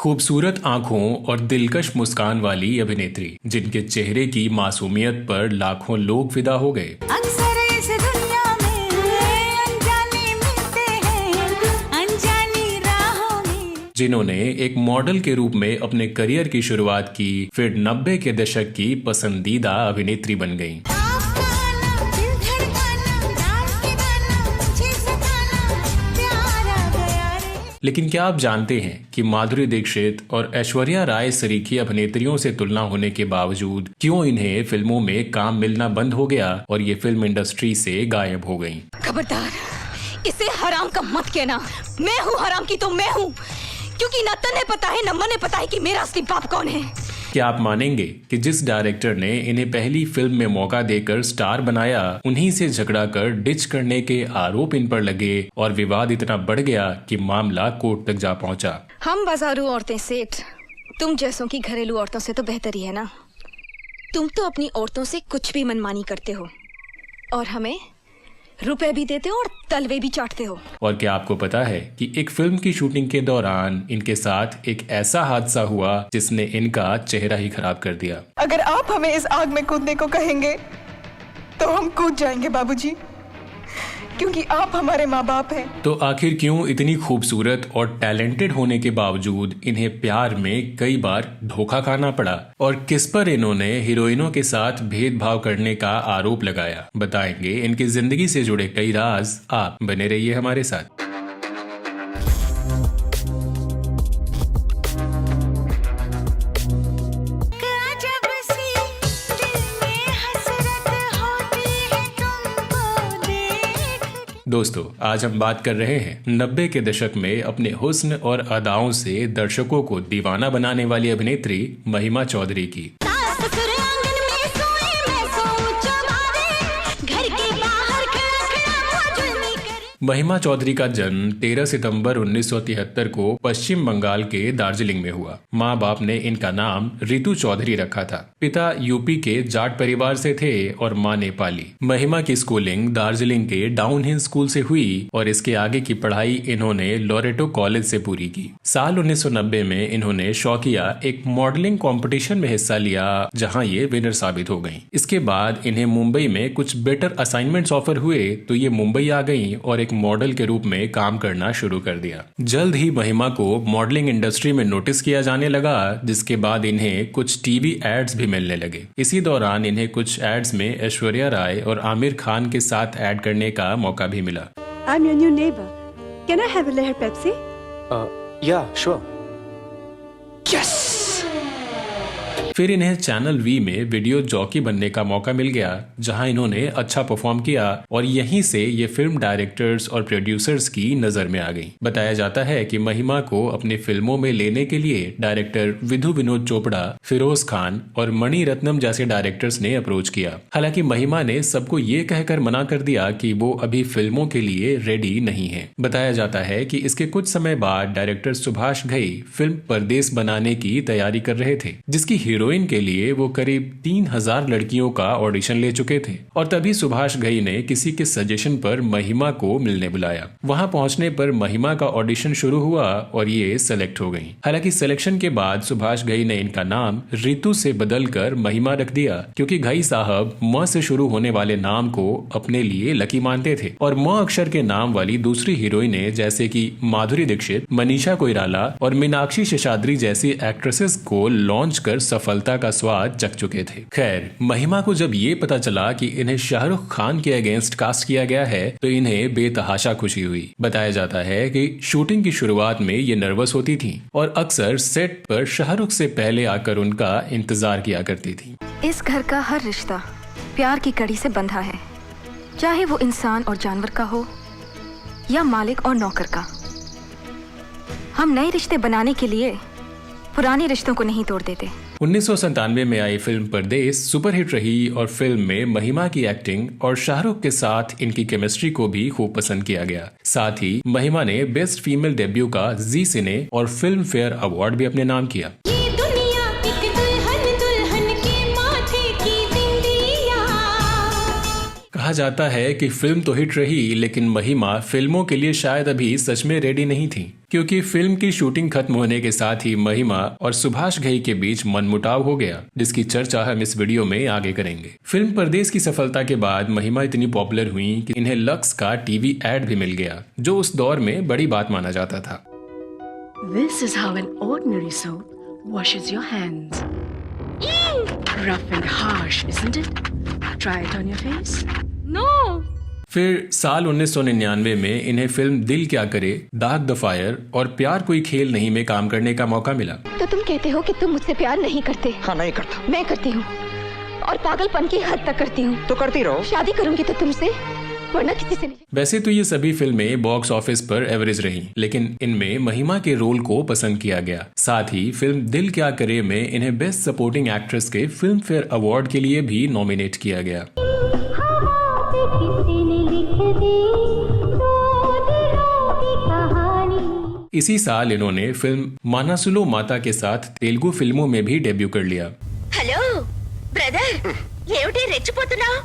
खूबसूरत आंखों और दिलकश मुस्कान वाली अभिनेत्री जिनके चेहरे की मासूमियत पर लाखों लोग फिदा हो गए। अक्सर इस दुनिया में अनजाने मिलते हैं, अनजानी राहों में। जिन्होंने एक मॉडल के रूप में अपने करियर की शुरुआत की, फिर 90 के दशक की पसंदीदा अभिनेत्री बन गईं। लेकिन क्या आप जानते हैं कि माधुरी दीक्षित और ऐश्वर्या राय सरीखी अभिनेत्रियों से तुलना होने के बावजूद क्यों इन्हें फिल्मों में काम मिलना बंद हो गया और ये फिल्म इंडस्ट्री से गायब हो गईं? खबरदार, इसे हराम का मत कहना। मैं हूँ हराम की तो मैं हूँ, क्योंकि न तन्हें पता है न मने पता है कि मेरा असली बाप कौन है। क्या आप मानेंगे कि जिस डायरेक्टर ने इन्हें पहली फिल्म में मौका देकर स्टार बनाया, उन्हीं से झगड़ा कर डिच करने के आरोप इन पर लगे और विवाद इतना बढ़ गया कि मामला कोर्ट तक जा पहुंचा। हम बाजारू औरतें सेठ, तुम जैसों की घरेलू औरतों से तो बेहतर ही है ना। तुम तो अपनी औरतों से कुछ भी मनमानी करते हो और हमें रुपए भी देते हो और तलवे भी चाटते हो। और क्या आपको पता है कि एक फिल्म की शूटिंग के दौरान इनके साथ एक ऐसा हादसा हुआ जिसने इनका चेहरा ही खराब कर दिया। अगर आप हमें इस आग में कूदने को कहेंगे तो हम कूद जाएंगे बाबूजी, क्योंकि आप हमारे माँ बाप हैं। तो आखिर क्यों इतनी खूबसूरत और टैलेंटेड होने के बावजूद इन्हें प्यार में कई बार धोखा खाना पड़ा, और किस पर इन्होंने हीरोइनों के साथ भेदभाव करने का आरोप लगाया? बताएंगे इनकी जिंदगी से जुड़े कई राज। आप बने रहिए हमारे साथ। दोस्तों, आज हम बात कर रहे हैं 90 के दशक में अपने हुस्न और अदाओं से दर्शकों को दीवाना बनाने वाली अभिनेत्री महिमा चौधरी की। महिमा चौधरी का जन्म 13 सितंबर 1973 को पश्चिम बंगाल के दार्जिलिंग में हुआ। माँ बाप ने इनका नाम रितु चौधरी रखा था। पिता यूपी के जाट परिवार से थे और माँ नेपाली। महिमा की स्कूलिंग दार्जिलिंग के डाउन हिल स्कूल से हुई और इसके आगे की पढ़ाई इन्होंने लोरेटो कॉलेज से पूरी की। साल 1990 में इन्होंने शौकिया एक मॉडलिंग कॉम्पिटिशन में हिस्सा लिया, जहाँ ये विनर साबित हो गयी। इसके बाद इन्हें मुंबई में कुछ बेटर असाइनमेंट्स ऑफर हुए तो ये मुंबई आ गयी और एक मॉडल के रूप में काम करना शुरू कर दिया। जल्द ही महिमा को मॉडलिंग इंडस्ट्री में नोटिस किया जाने लगा, जिसके बाद इन्हें कुछ टीवी एड्स भी मिलने लगे। इसी दौरान इन्हें कुछ एड्स में ऐश्वर्या राय और आमिर खान के साथ ऐड करने का मौका भी मिला। I'm your new neighbor. Can I have a layer Pepsi? Yeah, sure. Yes! फिर इन्हें चैनल वी में वीडियो जॉकी बनने का मौका मिल गया, जहां इन्होंने अच्छा परफॉर्म किया और यहीं से ये फिल्म डायरेक्टर्स और प्रोड्यूसर्स की नजर में आ गई। बताया जाता है कि महिमा को अपनी फिल्मों में लेने के लिए डायरेक्टर विधु विनोद चोपड़ा, फिरोज खान और मणि रत्नम जैसे डायरेक्टर्स ने अप्रोच किया। हालांकि महिमा ने सबको ये कहकर मना कर दिया कि वो अभी फिल्मों के लिए रेडी नहीं है। बताया जाता है कि इसके कुछ समय बाद डायरेक्टर सुभाष घई फिल्म परदेस बनाने की तैयारी कर रहे थे, जिसकी हीरोइन के लिए वो करीब 3000 लड़कियों का ऑडिशन ले चुके थे। और तभी सुभाष घई ने किसी के सजेशन पर महिमा को मिलने बुलाया। वहां पहुंचने पर महिमा का ऑडिशन शुरू हुआ और ये सेलेक्ट हो गई। हालांकि सिलेक्शन के बाद सुभाष घई ने इनका नाम रितु से बदलकर महिमा रख दिया, क्योंकि घई साहब म से शुरू होने वाले नाम को अपने लिए लकी मानते थे और म अक्षर के नाम वाली दूसरी हीरोइनें जैसे कि माधुरी दीक्षित, मनीषा कोइराला और मीनाक्षी शेषाद्री जैसी एक्ट्रेसेस को लॉन्च कर सफलता का स्वाद चख चुके थे। खैर, महिमा को जब ये पता चला कि इन्हें शाहरुख खान के अगेंस्ट कास्ट किया गया है तो इन्हें बेतहाशा खुशी हुई। बताया जाता है कि शूटिंग की शुरुआत में ये नर्वस होती थी और अक्सर सेट पर शाहरुख से पहले आकर उनका इंतजार किया करती थी। इस घर का हर रिश्ता प्यार की कड़ी से बंधा है, चाहे वो इंसान और जानवर का हो या मालिक और नौकर का। हम नए रिश्ते बनाने के लिए पुराने रिश्तों को नहीं तोड़ देते। 1997 में आई फिल्म परदेस सुपरहिट रही और फिल्म में महिमा की एक्टिंग और शाहरुख के साथ इनकी केमिस्ट्री को भी खूब पसंद किया गया। साथ ही महिमा ने बेस्ट फीमेल डेब्यू का जी सिने और फिल्म फेयर अवार्ड भी अपने नाम किया। कहा जाता है कि फिल्म तो हिट रही, लेकिन महिमा फिल्मों के लिए शायद अभी सच में रेडी नहीं थी, क्योंकि फिल्म की शूटिंग खत्म होने के साथ ही महिमा और सुभाष घई के बीच मनमुटाव हो गया, जिसकी चर्चा हम इस वीडियो में आगे करेंगे। फिल्म परदेस की सफलता के बाद महिमा इतनी पॉपुलर हुई कि इन्हें लक्स का टीवी एड भी मिल गया, जो उस दौर में बड़ी बात माना जाता था। This is how an ordinary soul washes your hands. Rough and harsh, isn't it? Try it on your face. No. फिर साल 1999 में इन्हें फिल्म दिल क्या करे, दाग द फायर और प्यार कोई खेल नहीं में काम करने का मौका मिला। तो तुम कहते हो कि तुम मुझसे प्यार नहीं करते? हाँ, नहीं करता। मैं करती हूँ, और पागलपन की हद तक करती हूँ। तो करती रहो। शादी करूंगी तो तुमसे, वरना किसी से नहीं। वैसे तो ये सभी फिल्में बॉक्स ऑफिस पर एवरेज रहीं, लेकिन इनमें महिमा के रोल को पसंद किया गया। साथ ही फिल्म दिल क्या करे में इन्हें बेस्ट सपोर्टिंग एक्ट्रेस के फिल्म फेयर अवार्ड के लिए भी नॉमिनेट किया गया। इसी साल इन्होंने फिल्म मानासुलो माता के साथ तेलुगु फिल्मों में भी डेब्यू कर लिया। హలో బ్రదర్ ఏమిటి రెచ్చిపోతున్నావు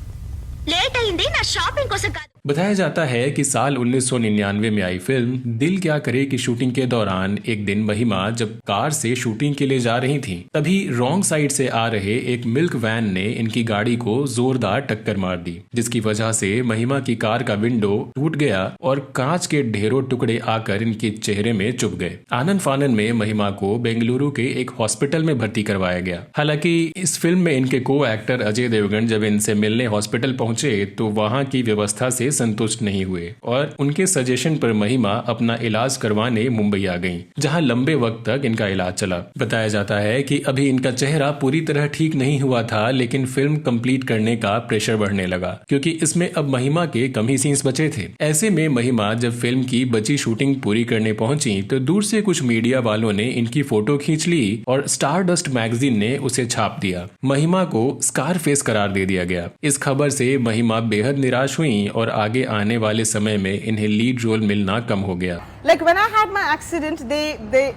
లేట్ అయింది నా షాపింగ్ కోసం కాదు बताया जाता है कि साल 1999 में आई फिल्म दिल क्या करे की शूटिंग के दौरान एक दिन महिमा जब कार से शूटिंग के लिए जा रही थीं, तभी रॉन्ग साइड से आ रहे एक मिल्क वैन ने इनकी गाड़ी को जोरदार टक्कर मार दी, जिसकी वजह से महिमा की कार का विंडो टूट गया और कांच के ढेरों टुकड़े आकर इनके चेहरे में चुभ गए। आनन फानन में महिमा को बेंगलुरु के एक हॉस्पिटल में भर्ती करवाया गया। हालांकि इस फिल्म में इनके को एक्टर अजय देवगन जब इनसे मिलने हॉस्पिटल पहुंचे तो वहां की व्यवस्था से संतुष्ट नहीं हुए और उनके सजेशन पर महिमा अपना इलाज करवाने मुंबई आ गईं, जहां लंबे वक्त तक इनका इलाज चला। बताया जाता है कि अभी इनका चेहरा पूरी तरह ठीक नहीं हुआ था, लेकिन फिल्म कंप्लीट करने का प्रेशर बढ़ने लगा, क्योंकि इसमें अब महिमा के कम ही सीन्स बचे थे। ऐसे में महिमा जब फिल्म की बची शूटिंग पूरी करने पहुंची तो दूर से कुछ मीडिया वालों ने इनकी फोटो खींच ली और स्टारडस्ट मैगजीन ने उसे छाप दिया। महिमा को स्कार फेस करार दे दिया गया। इस खबर से महिमा बेहद निराश हुई और आगे आने वाले समय में इन्हें लीड रोल मिलना कम हो गया। Like when I had my accident,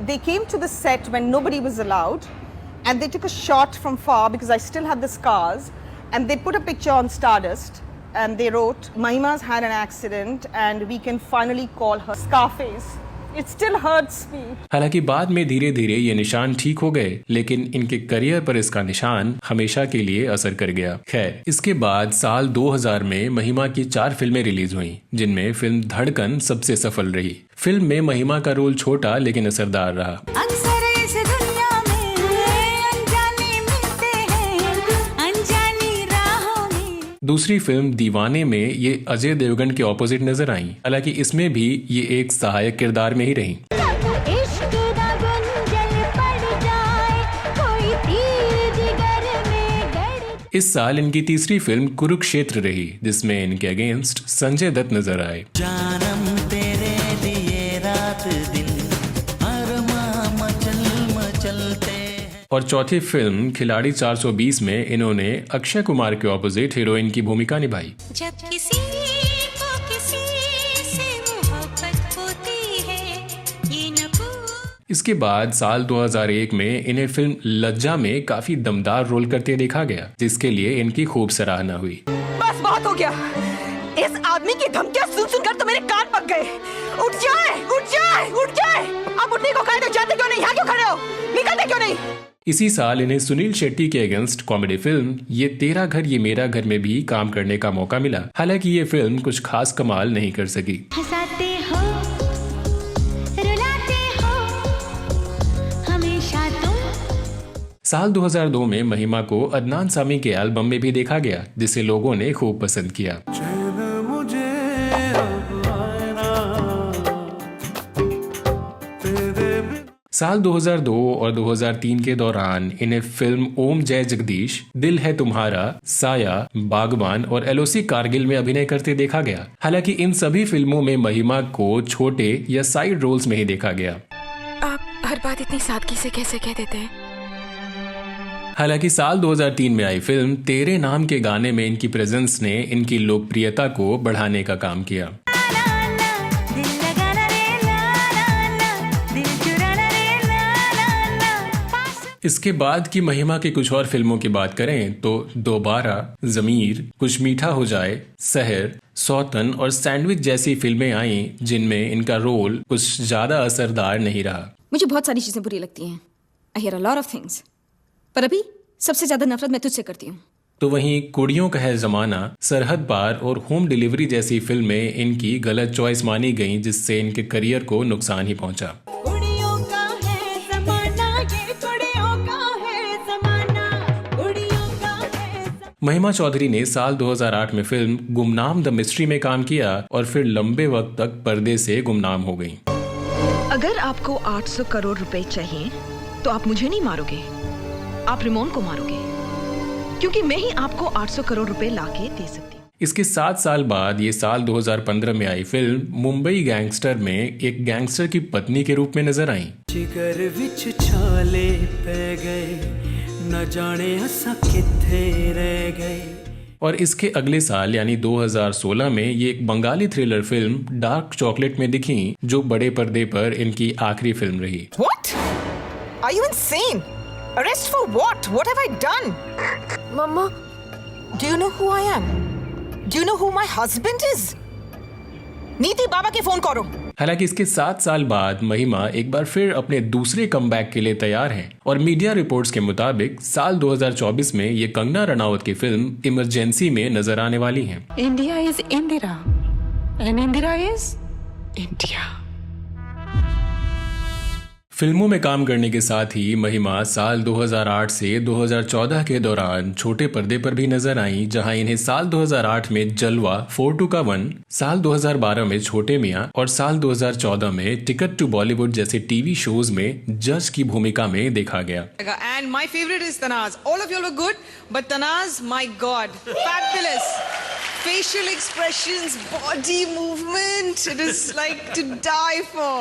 they came to the set when nobody was allowed, and they took a shot from far because I still had the scars, and they put a picture on Stardust, and they wrote, "Mahima's had an accident, and we can finally call her Scarface." It still hurts me. हालांकि बाद में धीरे धीरे ये निशान ठीक हो गए, लेकिन इनके करियर पर इसका निशान हमेशा के लिए असर कर गया। खैर, इसके बाद साल 2000 में महिमा की 4 फिल्में रिलीज हुईं, जिनमें फिल्म धड़कन सबसे सफल रही। फिल्म में महिमा का रोल छोटा लेकिन असरदार रहा। अक्सर इस दुनिया में अनजाने मिलते हैं, अनजानी राहों में। दूसरी फिल्म दीवाने में ये अजय देवगन के ऑपोजिट नजर आई। हालांकि इसमें भी ये एक सहायक किरदार में ही रही। इश्क दा गुंजल पड़ जाए, कोई तीर जिगर में गड़। इस साल इनकी तीसरी फिल्म कुरुक्षेत्र रही, जिसमें इनके अगेंस्ट संजय दत्त नजर आए। जानम तेरे लिए रात दिन अरमां मचल मचलते। और चौथी फिल्म खिलाड़ी 420 में इन्होंने अक्षय कुमार के ऑपोजिट हीरोइन की भूमिका निभाई। जब किसी को किसी से मोहब्बत होती है, ये न इसके बाद साल 2001 में इन्हें फिल्म लज्जा में काफी दमदार रोल करते देखा गया, जिसके लिए इनकी खूब सराहना हुई। बस बहुत हो गया। इस आदमी की धमकियां सुन तो मेरे कान पक गए। उठ जाए, उठ जाए, उठ जाए। अब उठने को कहे तो जाते क्यों नहीं? यहाँ क्यों खड़े हो? निकलते क्यों नहीं? इसी साल इन्हें सुनील शेट्टी के अगेंस्ट कॉमेडी फिल्म ये तेरा घर ये मेरा घर में भी काम करने का मौका मिला। हालांकि ये फिल्म कुछ खास कमाल नहीं कर सकी। हंसाते हो, रुलाते हो, हमेशा तुम। साल 2002 में महिमा को अदनान सामी के एल्बम में भी देखा गया, जिसे लोगों ने खूब पसंद किया। साल 2002 और 2003 के दौरान इन्हें फिल्म ओम जय जगदीश, दिल है तुम्हारा, साया, बागबान और एलओसी कारगिल में अभिनय करते देखा गया। हालांकि इन सभी फिल्मों में महिमा को छोटे या साइड रोल्स में ही देखा गया। आप हर बात इतनी सादगी से कैसे कह देते हैं? हालांकि साल 2003 में आई फिल्म तेरे नाम के गाने में इनकी प्रेजेंस ने इनकी लोकप्रियता को बढ़ाने का काम किया। इसके बाद की महिमा की कुछ और फिल्मों की बात करें तो दोबारा, जमीर, कुछ मीठा हो जाए, सहर, सौतन और सैंडविच जैसी फिल्में आईं जिनमें इनका रोल कुछ ज्यादा असरदार नहीं रहा। मुझे बहुत सारी चीजें बुरी लगती हैं। I hear a lot of things, पर अभी सबसे ज्यादा नफरत मैं तुझसे करती हूँ। तो वहीं कुड़ियों का है जमाना, सरहद पार और होम डिलीवरी जैसी फिल्में इनकी गलत चॉइस मानी गईं, जिससे इनके करियर को नुकसान ही पहुंचा। कुड़ियों का है जमाना, ये कुड़ियों का है जमाना, कुड़ियों का है महिमा चौधरी ने साल 2008 में फिल्म गुमनाम द मिस्ट्री में काम किया और फिर लंबे वक्त तक पर्दे से गुमनाम हो गईं। अगर आपको 800 करोड़ रुपए चाहिए तो आप मुझे नहीं मारोगे, आप रिमोन को मारोगे, क्योंकि मैं ही आपको 800 करोड़ रुपए लाके दे सकती हूँ। इसके 7 साल बाद ये साल 2015 में आई फिल्म मुंबई गैंगस्टर में एक गैंगस्टर की पत्नी के रूप में नजर आई। जिगर विच छाले पै गए, न जाने असा किथे रह गए। और इसके अगले साल यानी 2016 में ये एक Bengali thriller film dark chocolate में दिखी, जो बड़े पर्दे पर इनकी आखिरी फिल्म रही। What? Are you insane? Arrest for what? What have I done? Mama, do you know who I am? Do you know who my husband is? नीति, बाबा के फोन करो। हालांकि इसके 7 साल बाद महिमा एक बार फिर अपने दूसरे कमबैक के लिए तैयार हैं और मीडिया रिपोर्ट्स के मुताबिक साल 2024 में ये कंगना रनावत की फिल्म इमरजेंसी में नजर आने वाली हैं। India is Indira and Indira is India. फिल्मों में काम करने के साथ ही महिमा साल 2008 से 2014 के दौरान छोटे पर्दे पर भी नजर आई, जहां इन्हें साल 2008 में जलवा 4-2 का 1, साल 2012 में छोटे मियां और साल 2014 में टिकट टू बॉलीवुड जैसे टीवी शोज में जज की भूमिका में देखा गया। And my favorite is Tanaz. All of you look good, but Tanaz, my God, fabulous. Facial expressions, body movement, it is like to die for.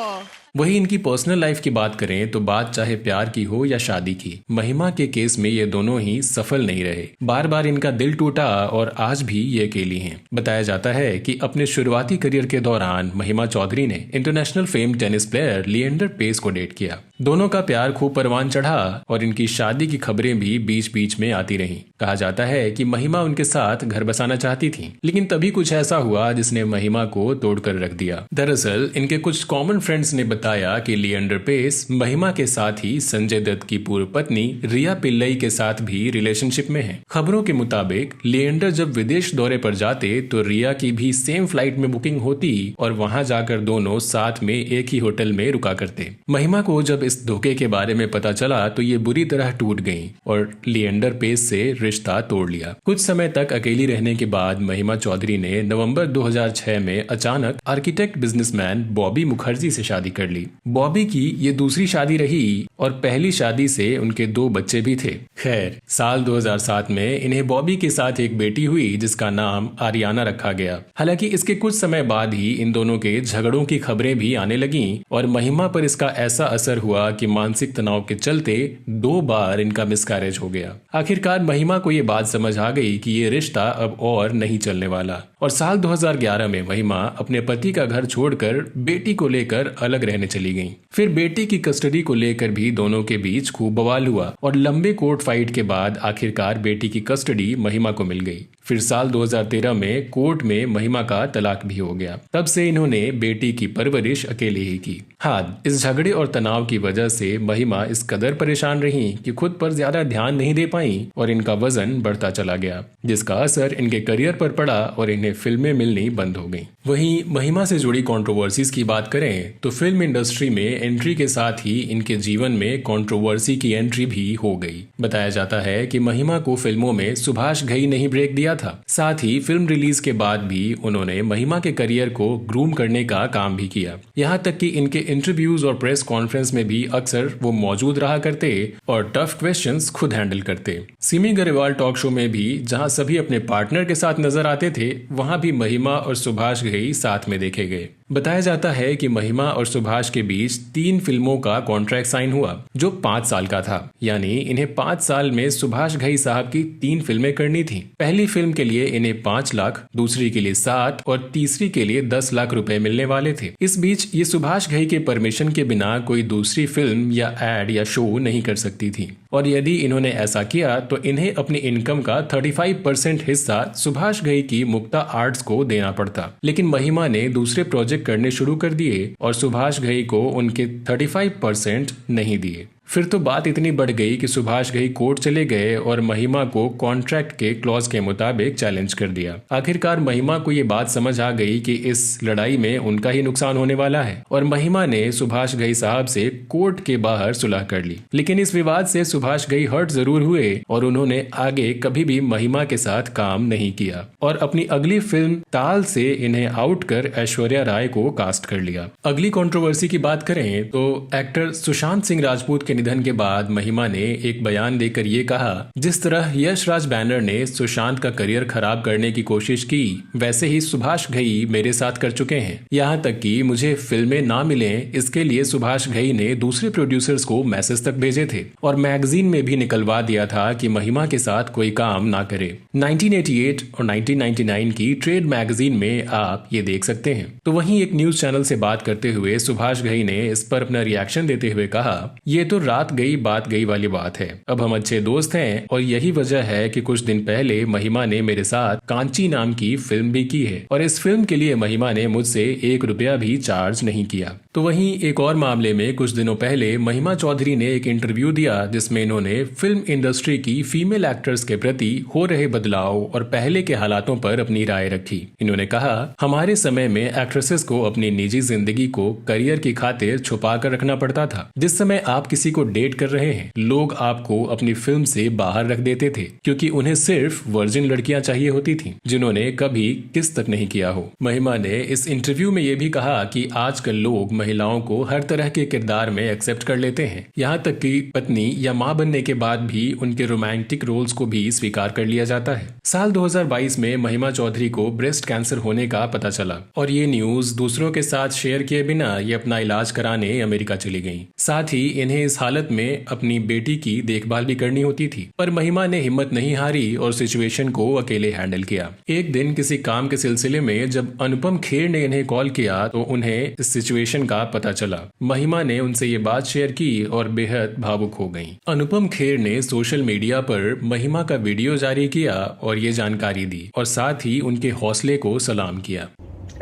वही इनकी पर्सनल लाइफ की बात करें तो बात चाहे प्यार की हो या शादी की, महिमा के केस में ये दोनों ही सफल नहीं रहे। बार बार इनका दिल टूटा और आज भी ये अकेली हैं। बताया जाता है कि अपने शुरुआती करियर के दौरान महिमा चौधरी ने international fame tennis player Leander Paes को डेट किया। दोनों का प्यार खूब परवान चढ़ा और इनकी शादी की खबरें भी बीच बीच में आती रहीं। कहा जाता है कि महिमा उनके साथ घर बसाना चाहती थी, लेकिन तभी कुछ ऐसा हुआ जिसने महिमा को तोड़कर रख दिया। दरअसल इनके कुछ कॉमन फ्रेंड्स ने बताया कि लिएंडर पेस महिमा के साथ ही संजय दत्त की पूर्व पत्नी रिया पिल्लई के साथ भी रिलेशनशिप में है। खबरों के मुताबिक लिएंडर जब विदेश दौरे पर जाते तो रिया की भी सेम फ्लाइट में बुकिंग होती और वहां जाकर दोनों साथ में एक ही होटल में रुका करते। महिमा को जब इस धोखे के बारे में पता चला तो ये बुरी तरह टूट गई और लिएंडर पेस से रिश्ता तोड़ लिया। कुछ समय तक अकेली रहने के बाद महिमा चौधरी ने नवंबर 2006 में अचानक आर्किटेक्ट बिजनेसमैन बॉबी मुखर्जी से शादी कर ली। बॉबी की ये दूसरी शादी रही और पहली शादी से उनके 2 बच्चे भी थे। खैर, साल 2007 में इन्हें बॉबी के साथ एक बेटी हुई जिसका नाम आरियाना रखा गया। हालांकि इसके कुछ समय बाद ही इन दोनों के झगड़ों की खबरें भी आने लगीं और महिमा पर इसका ऐसा असर हुआ कि मानसिक तनाव के चलते 2 बार इनका मिसकैरेज हो गया। आखिरकार महिमा को ये बात समझ आ गई कि ये रिश्ता अब और नहीं चलने वाला और साल 2011 में महिमा अपने पति का घर छोड़कर बेटी को लेकर अलग रहने चली गईं। फिर बेटी की कस्टडी को लेकर भी दोनों के बीच खूब बवाल हुआ और लंबे कोर्ट फाइट के बाद आखिरकार बेटी की कस्टडी महिमा को मिल गई। फिर साल 2013 में कोर्ट में महिमा का तलाक भी हो गया। तब से इन्होंने बेटी की परवरिश अकेले ही की। हाँ, इस झगड़े और तनाव की वजह से महिमा इस कदर परेशान रही कि खुद पर ज्यादा ध्यान नहीं दे पाई और इनका वजन बढ़ता चला गया, जिसका असर इनके करियर पर पड़ा और इन्हें फिल्में मिलनी बंद हो गईं। वहीं महिमा से जुड़ी कंट्रोवर्सीज की बात करें तो फिल्म इंडस्ट्री में एंट्री के साथ ही इनके जीवन में कंट्रोवर्सी की एंट्री भी हो गई। बताया जाता है कि महिमा को फिल्मों में सुभाष घई ने ही ब्रेक दिया था। साथ ही फिल्म रिलीज के बाद भी उन्होंने महिमा के करियर को ग्रूम करने का काम भी किया। यहाँ तक कि इनके इंटरव्यूज और प्रेस कॉन्फ्रेंस में भी अक्सर वो मौजूद रहा करते और टफ क्वेश्चंस खुद हैंडल करते। सिमी गरेवाल टॉक शो में भी जहाँ सभी अपने पार्टनर के साथ नजर आते थे, वहाँ भी महिमा और सुभाष घई साथ में देखे गए। बताया जाता है कि महिमा और सुभाष के बीच 3 फिल्मों का कॉन्ट्रैक्ट साइन हुआ जो 5 साल का था, यानी इन्हें 5 साल में सुभाष घई साहब की 3 फिल्में करनी थी। पहली फिल्म के लिए इन्हें 5 लाख, दूसरी के लिए 7 और तीसरी के लिए 10 लाख रुपए मिलने वाले थे। इस बीच ये सुभाष घई के परमिशन के बिना कोई दूसरी फिल्म या एड या शो नहीं कर सकती थी। और यदि इन्होंने ऐसा किया तो इन्हें अपनी इनकम का 35% हिस्सा सुभाष घई की मुक्ता आर्ट्स को देना पड़ता। लेकिन महिमा ने दूसरे प्रोजेक्ट करने शुरू कर दिए और सुभाष घई को उनके 35% नहीं दिए। फिर तो बात इतनी बढ़ गई कि सुभाष घई कोर्ट चले गए और महिमा को कॉन्ट्रैक्ट के क्लॉज के मुताबिक चैलेंज कर दिया। आखिरकार महिमा को ये बात समझ आ गई कि इस लड़ाई में उनका ही नुकसान होने वाला है और महिमा ने सुभाष घई साहब से कोर्ट के बाहर सुलह कर ली। लेकिन इस विवाद से सुभाष घई हर्ट जरूर हुए और उन्होंने आगे कभी भी महिमा के साथ काम नहीं किया और अपनी अगली फिल्म ताल से इन्हें आउट कर ऐश्वर्या राय को कास्ट कर लिया। अगली कंट्रोवर्सी की बात करें तो एक्टर सुशांत सिंह राजपूत के निधन के बाद महिमा ने एक बयान देकर ये कहा, जिस तरह यश राज बैनर ने सुशांत का करियर खराब करने की कोशिश की वैसे ही सुभाष घई मेरे साथ कर चुके हैं। यहाँ तक कि मुझे फिल्में ना मिलें इसके लिए सुभाष घई ने दूसरे प्रोड्यूसर्स को मैसेज तक भेजे थे और मैगजीन में भी निकलवा दिया था कि महिमा के साथ कोई काम ना करे। 1988 और 1999 की ट्रेड मैगजीन में आप ये देख सकते हैं। तो वहीं एक न्यूज चैनल से बात करते हुए सुभाष घई ने इस पर अपना रिएक्शन देते हुए कहा, ये तो रात गई बात गई वाली बात है। अब हम अच्छे दोस्त हैं और यही वजह है कि कुछ दिन पहले महिमा ने मेरे साथ कांची नाम की फिल्म भी की है और इस फिल्म के लिए महिमा ने मुझसे 1 रुपया भी चार्ज नहीं किया। तो वहीं एक और मामले में कुछ दिनों पहले महिमा चौधरी ने एक इंटरव्यू दिया जिसमें इन्होंने फिल्म इंडस्ट्री की फीमेल एक्टर्स के प्रति हो रहे बदलाव और पहले के हालातों पर अपनी राय रखी। इन्होंने कहा, हमारे समय में एक्ट्रेसेस को अपनी निजी जिंदगी को करियर की खातिर छुपा कर रखना पड़ता था। जिस समय आप किसी को डेट कर रहे हैं लोग आपको अपनी फिल्म से बाहर रख देते थे क्योंकि उन्हें सिर्फ वर्जिन लड़कियां चाहिए होती थीं जिन्होंने कभी किस तक नहीं किया हो। महिमा ने इस इंटरव्यू में यह भी कहा कि आजकल लोग महिलाओं को हर तरह के किरदार में एक्सेप्ट कर लेते हैं, यहाँ तक कि पत्नी या माँ बनने के बाद भी उनके रोमांटिक रोल्स को भी स्वीकार कर लिया जाता है। साल 2022 में महिमा चौधरी को ब्रेस्ट कैंसर होने का पता चला और ये न्यूज दूसरों के साथ शेयर किए बिना ये अपना इलाज कराने अमेरिका चली गयी। साथ ही इन्हें इस हालत में अपनी बेटी की देखभाल भी करनी होती थी, पर महिमा ने हिम्मत नहीं हारी और सिचुएशन को अकेले हैंडल किया। एक दिन किसी काम के सिलसिले में जब अनुपम खेर ने इन्हें कॉल किया तो उन्हें इस सिचुएशन का पता चला। महिमा ने उनसे ये बात शेयर की और बेहद भावुक हो गईं। अनुपम खेर ने सोशल मीडिया पर महिमा का वीडियो जारी किया और ये जानकारी दी और साथ ही उनके हौसले को सलाम किया।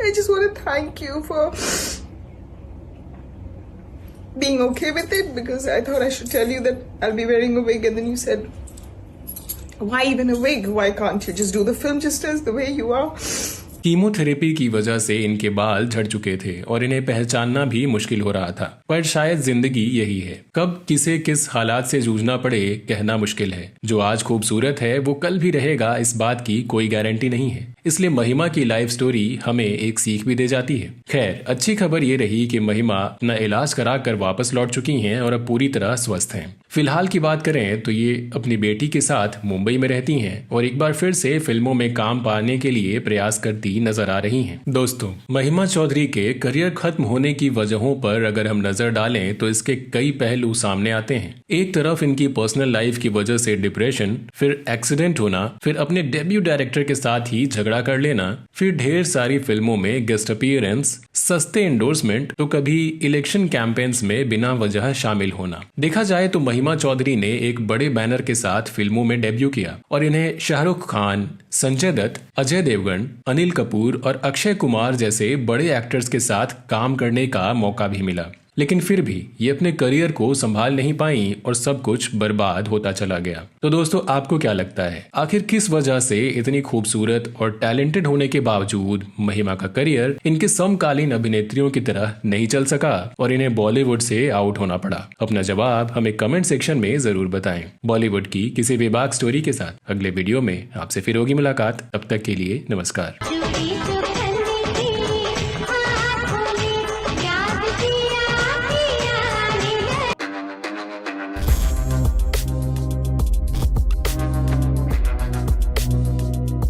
I just want to thank you for being okay with it because I thought I should tell you that I'll be wearing a wig and then you said, why even a wig? Why can't you just do the film just as the way you are? Chemotherapy की वजह से इनके बाल झड़ चुके थे और इन्हें पहचानना भी मुश्किल हो रहा था, पर शायद जिंदगी यही है, कब किसे किस हालात से जूझना पड़े कहना मुश्किल है। जो आज खूबसूरत है वो कल भी रहेगा, इस बात की कोई गारंटी नहीं है। इसलिए महिमा की लाइफ स्टोरी हमें एक सीख भी दे जाती है। खैर, अच्छी खबर ये रही कि महिमा अपना इलाज करा कर वापस लौट चुकी हैं और अब पूरी तरह स्वस्थ हैं। फिलहाल की बात करें तो ये अपनी बेटी के साथ मुंबई में रहती हैं और एक बार फिर से फिल्मों में काम पाने के लिए प्रयास करती नजर आ रही हैं। दोस्तों, महिमा चौधरी के करियर खत्म होने की वजहों पर अगर हम नजर डालें तो इसके कई पहलू सामने आते हैं। एक तरफ इनकी पर्सनल लाइफ की वजह से डिप्रेशन, फिर एक्सीडेंट होना, फिर अपने डेब्यू डायरेक्टर के साथ ही झगड़ा कर लेना, फिर ढेर सारी फिल्मों में गेस्ट अपीयरेंस, सस्ते एंडोर्समेंट, तो कभी इलेक्शन कैंपेन्स में बिना वजह शामिल होना। देखा जाए तो महिमा चौधरी ने एक बड़े बैनर के साथ फिल्मों में डेब्यू किया और इन्हें शाहरुख खान, संजय दत्त, अजय देवगन, अनिल कपूर और अक्षय कुमार जैसे बड़े एक्टर्स के साथ काम करने का मौका भी मिला, लेकिन फिर भी ये अपने करियर को संभाल नहीं पाई और सब कुछ बर्बाद होता चला गया। तो दोस्तों, आपको क्या लगता है, आखिर किस वजह से इतनी खूबसूरत और टैलेंटेड होने के बावजूद महिमा का करियर इनके समकालीन अभिनेत्रियों की तरह नहीं चल सका और इन्हें बॉलीवुड से आउट होना पड़ा? अपना जवाब हमें कमेंट सेक्शन में जरूर बताएं। बॉलीवुड की किसी बेबाक स्टोरी के साथ अगले वीडियो में आपसे फिर होगी मुलाकात। तब तक के लिए नमस्कार।